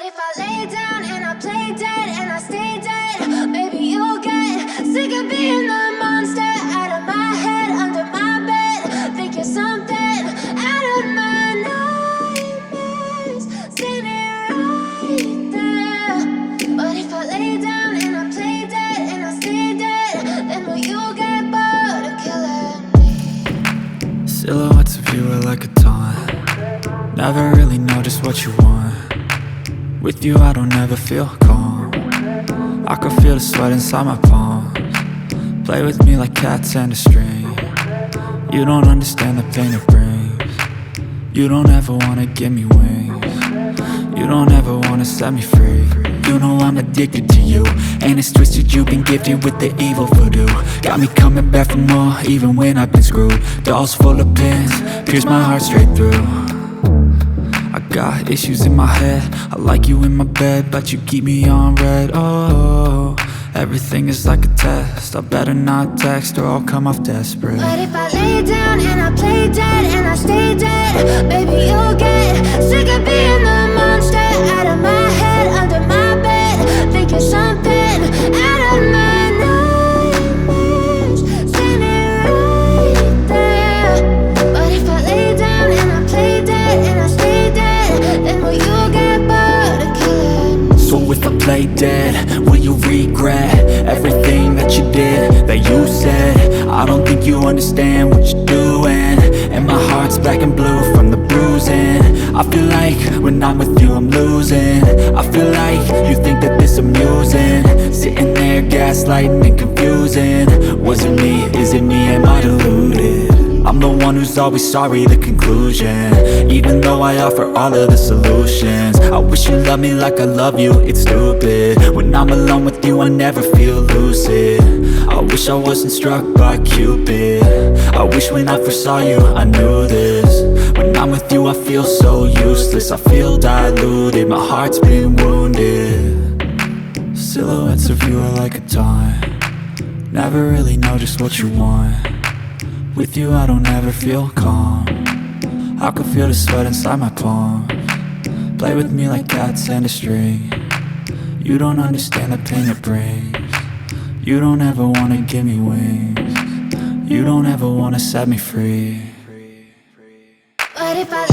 if I lay down and I play dead and I stay dead, maybe you'll get sick of being the monster out of my head, under my bed. Think you're something out of my nightmares, standing right there. But if I lay down and I play dead and I stay dead, then will you get bored of killing me? Silhouettes of you are like a taunt. Never really know just what you want. With you I don't ever feel calm. I can feel the sweat inside my palms. Play with me like cats and a string. You don't understand the pain it brings. You don't ever wanna give me wings. You don't ever wanna set me free. You know I'm addicted to you, and it's twisted, you've been gifted with the evil voodoo. Got me coming back for more, even when I've been screwed. Dolls full of pins, pierce my heart straight through. I got issues in my head, I like you in my bed, but you keep me on red. Oh, everything is like a test, I better not text or I'll come off desperate. But if I lay down and I play dead and I stay dead, baby you'll get sick of being the monster out of my head, under my bed. Think you're something out of my nightmares, standing right there. But if I lay down and I play dead and I stay dead, then will you get bored of killing me? So if I play dead, will you regret everything that you did, that you said? I don't think you understand what you're doing, and my heart's black and blue from the bruising. I feel like when I'm with you I'm losing. I feel like you think that this amusing, sitting there gaslighting and confusing. Was it me? Is it me? Am I deluded? I'm the one who's always sorry, the conclusion, even though I offer all of the solutions. I wish you loved me like I love you, it's stupid. When I'm alone with you I never feel lucid. I wish I wasn't struck by Cupid. I wish when I first saw you I knew this. When I'm with you I feel so useless, I feel diluted, my heart's been wounded. Silhouettes of you are like a taunt. Never really know just what you want. With you I don't ever feel calm. I can feel the sweat inside my palms. Play with me like cats and a string. You don't understand the pain it brings. You don't ever wanna give me wings. You don't ever wanna set me free. But if I